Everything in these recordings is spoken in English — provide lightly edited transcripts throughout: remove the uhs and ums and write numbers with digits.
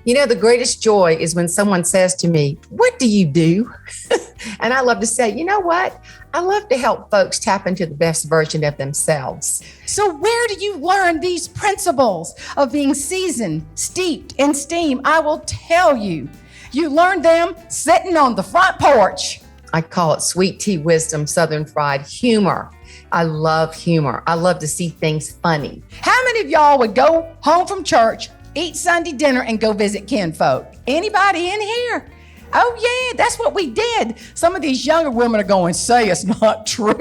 You know, the greatest joy is when someone says to me, "What do you do?" And I love to say, you know what? I love to help folks tap into the best version of themselves. So where do you learn these principles of being seasoned, steeped in steam? I will tell you. You learn them sitting on the front porch. I call it sweet tea wisdom, Southern fried humor. I love humor. I love to see things funny. How many of y'all would go home from church, eat Sunday dinner, and go visit kinfolk? Anybody in here? Oh yeah, that's what we did. Some of these younger women are going, say it's not true.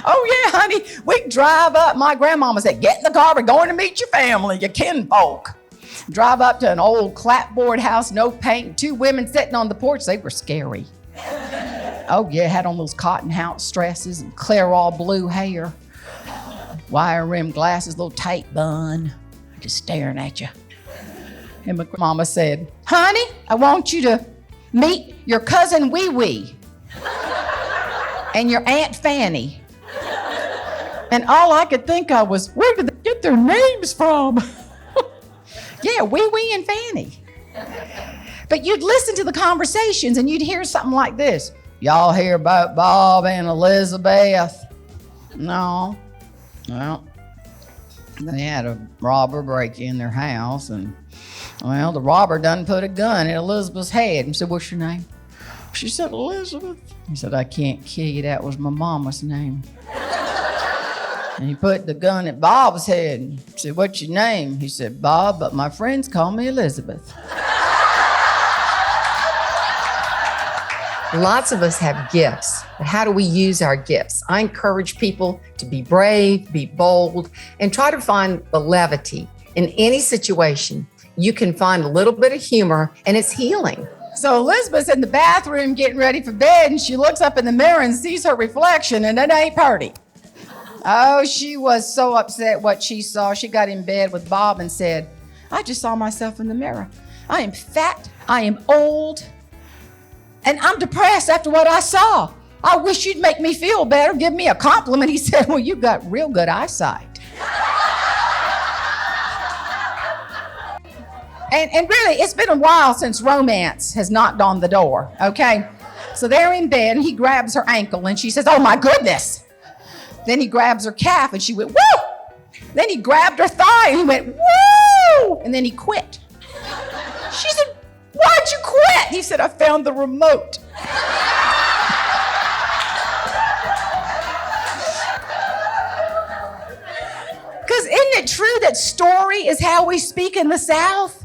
Oh yeah, honey, we drive up. My grandmama said, get in the car, we're going to meet your family, your kinfolk. Drive up to an old clapboard house, no paint, 2 women sitting on the porch. They were scary. Oh yeah, had on those cotton house dresses and Clairol blue hair, wire rim glasses, little tight bun, just staring at you. And my mama said, honey, I want you to meet your cousin Wee Wee and your Aunt Fanny. And all I could think of was, where did they get their names from? Yeah, Wee Wee and Fanny. But you'd listen to the conversations and you'd hear something like this. Y'all hear about Bob and Elizabeth? No. Well, they had a robber break in their house, and well, the robber done put a gun in Elizabeth's head and said, what's your name? She said, Elizabeth. He said, I can't kill you. That was my mama's name. And he put the gun at Bob's head and said, what's your name? He said, Bob, but my friends call me Elizabeth. Lots of us have gifts, but how do we use our gifts? I encourage people to be brave, be bold, and try to find the levity. In any situation, you can find a little bit of humor, and it's healing. So Elizabeth's in the bathroom getting ready for bed, and she looks up in the mirror and sees her reflection, and it ain't pretty. Oh, she was so upset what she saw. She got in bed with Bob and said, I just saw myself in the mirror. I am fat, I am old, and I'm depressed after what I saw. I wish you'd make me feel better, give me a compliment. He said, well, you got real good eyesight. And really, it's been a while since romance has knocked on the door, okay? So they're in bed, and he grabs her ankle, and she says, oh, my goodness. Then he grabs her calf, and she went, woo! Then he grabbed her thigh, and he went, woo! And then he quit. She said, why'd you quit? He said, I found the remote. Because isn't it true that story is how we speak in the South?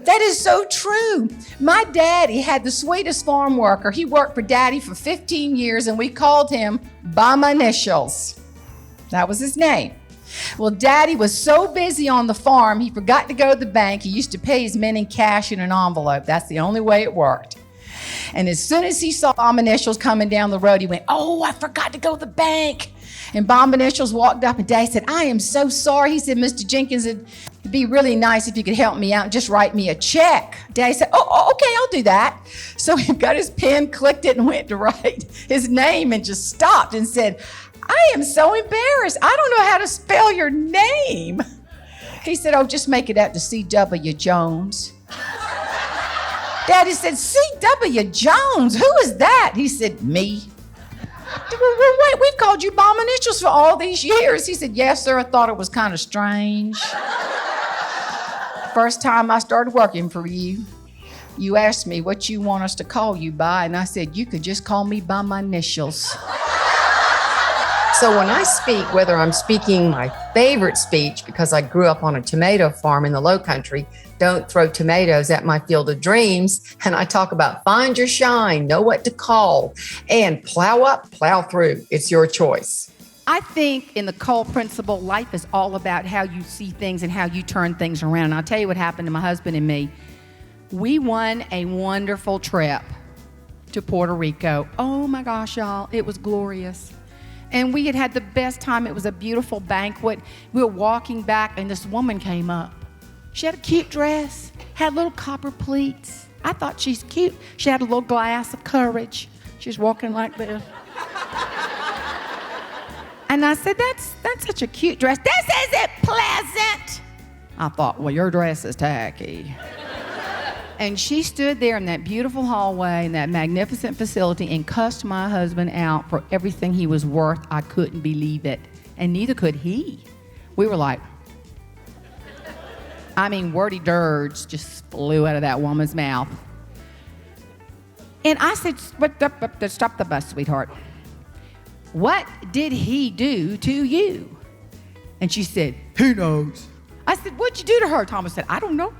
That is so true. My daddy had the sweetest farm worker. He worked for Daddy for 15 years, and we called him by my initials. That was his name. Well, Daddy was so busy on the farm, he forgot to go to the bank. He used to pay his men in cash in an envelope. That's the only way it worked. And as soon as he saw Bomb Initials coming down the road, he went, oh, I forgot to go to the bank. And Bomb Initials walked up, and Daddy said, I am so sorry. He said, Mr. Jenkins, it'd be really nice if you could help me out and just write me a check. Daddy said, oh, okay, I'll do that. So he got his pen, clicked it, and went to write his name and just stopped and said, I am so embarrassed. I don't know how to spell your name. He said, oh, just make it out to C.W. Jones. Daddy said, C.W. Jones? Who is that? He said, me. Well, wait, we've called you Bomb Initials for all these years. He said, yes, sir, I thought it was kind of strange. First time I started working for you, you asked me what you want us to call you by, and I said, you could just call me by my initials. So when I speak, whether I'm speaking my favorite speech because I grew up on a tomato farm in the Low Country, don't throw tomatoes at my field of dreams, and I talk about find your shine, know what to call, and plow up, plow through. It's your choice. I think in the Cole principle, life is all about how you see things and how you turn things around. And I'll tell you what happened to my husband and me. We won a wonderful trip to Puerto Rico. Oh my gosh, y'all, it was glorious. And we had the best time. It was a beautiful banquet. We were walking back, and this woman came up. She had a cute dress, had little copper pleats. I thought she's cute. She had a little glass of courage. She was walking like this. And I said, that's such a cute dress. This isn't pleasant. I thought, well, your dress is tacky. And she stood there in that beautiful hallway in that magnificent facility and cussed my husband out for everything he was worth. I couldn't believe it. And neither could he. We were like, wordy dirge just flew out of that woman's mouth. And I said, stop the bus, sweetheart. What did he do to you? And she said, who knows? I said, what'd you do to her? Thomas said, I don't know.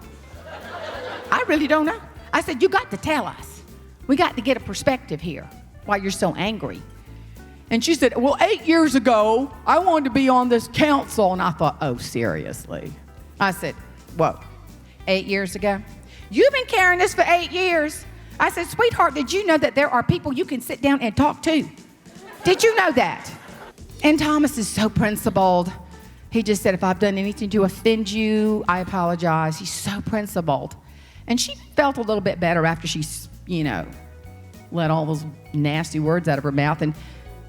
I really don't know. I said, you got to tell us. We got to get a perspective here why you're so angry. And she said, well, 8 years ago, I wanted to be on this council. And I thought, oh, seriously? I said, whoa, 8 years ago? You've been carrying this for 8 years. I said, sweetheart, did you know that there are people you can sit down and talk to? Did you know that? And Thomas is so principled. He just said, if I've done anything to offend you, I apologize. He's so principled. And she felt a little bit better after she, let all those nasty words out of her mouth. And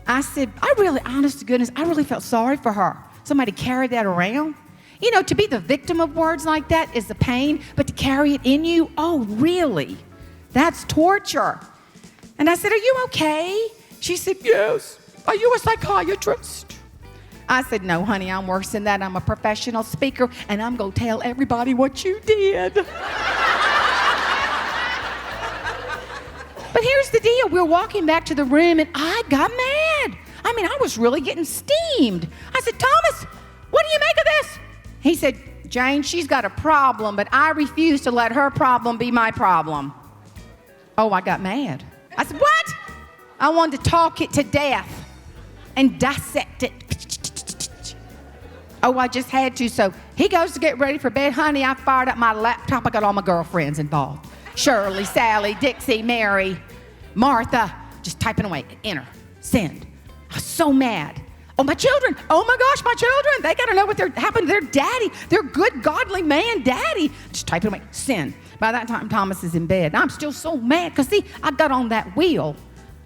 I said, honest to goodness, I really felt sorry for her. Somebody carried that around. To be the victim of words like that is the pain, but to carry it in you, oh, really? That's torture. And I said, are you okay? She said, yes. Are you a psychiatrist? I said, no, honey, I'm worse than that. I'm a professional speaker, and I'm going to tell everybody what you did. But here's the deal. We're walking back to the room, and I got mad. I was really getting steamed. I said, Thomas, what do you make of this? He said, Jane, she's got a problem, but I refuse to let her problem be my problem. Oh, I got mad. I said, what? I wanted to talk it to death and dissect it. Oh, I just had to. So he goes to get ready for bed. Honey, I fired up my laptop. I got all my girlfriends involved. Shirley, Sally, Dixie, Mary, Martha, just typing away. Enter, send. I was so mad. Oh, my children. Oh, my gosh, my children. They got to know what happened to their daddy, their good, godly man daddy. Just typing away, send. By that time, Thomas is in bed. And I'm still so mad because, see, I got on that wheel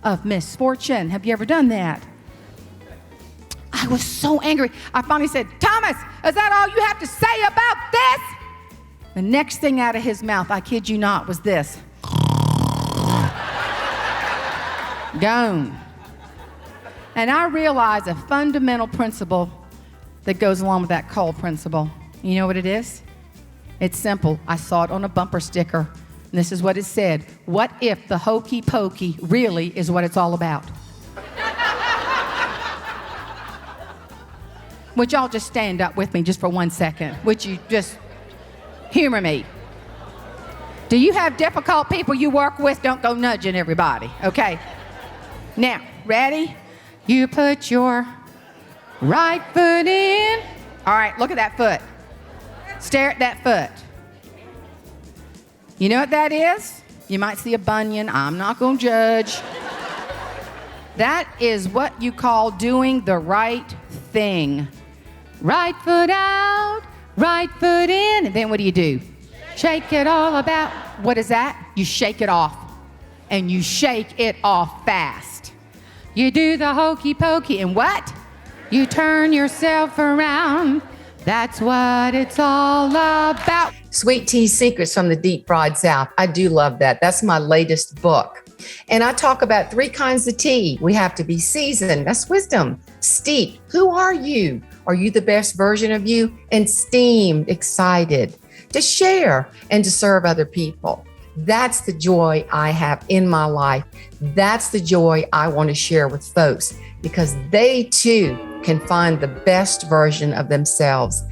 of misfortune. Have you ever done that? I was so angry. I finally said, Thomas, is that all you have to say about this? The next thing out of his mouth, I kid you not, was this. Gone. And I realized a fundamental principle that goes along with that cold principle. You know what it is? It's simple. I saw it on a bumper sticker. And this is what it said. What if the hokey pokey really is what it's all about? Would y'all just stand up with me just for 1 second? Would you just humor me? Do you have difficult people you work with? Don't go nudging everybody, okay? Now, ready? You put your right foot in. All right, look at that foot. Stare at that foot. You know what that is? You might see a bunion. I'm not going to judge. That is what you call doing the right thing. Right foot out, right foot in. And then what do? Shake it all about. What is that? You shake it off. And you shake it off fast. You do the hokey pokey. And what? You turn yourself around. That's what it's all about. Sweet Tea Secrets from the Deep Fried South. I do love that. That's my latest book. And I talk about 3 kinds of tea. We have to be seasoned. That's wisdom. Steep. Who are you? Are you the best version of you? And steamed, excited to share and to serve other people. That's the joy I have in my life. That's the joy I want to share with folks because they too can find the best version of themselves.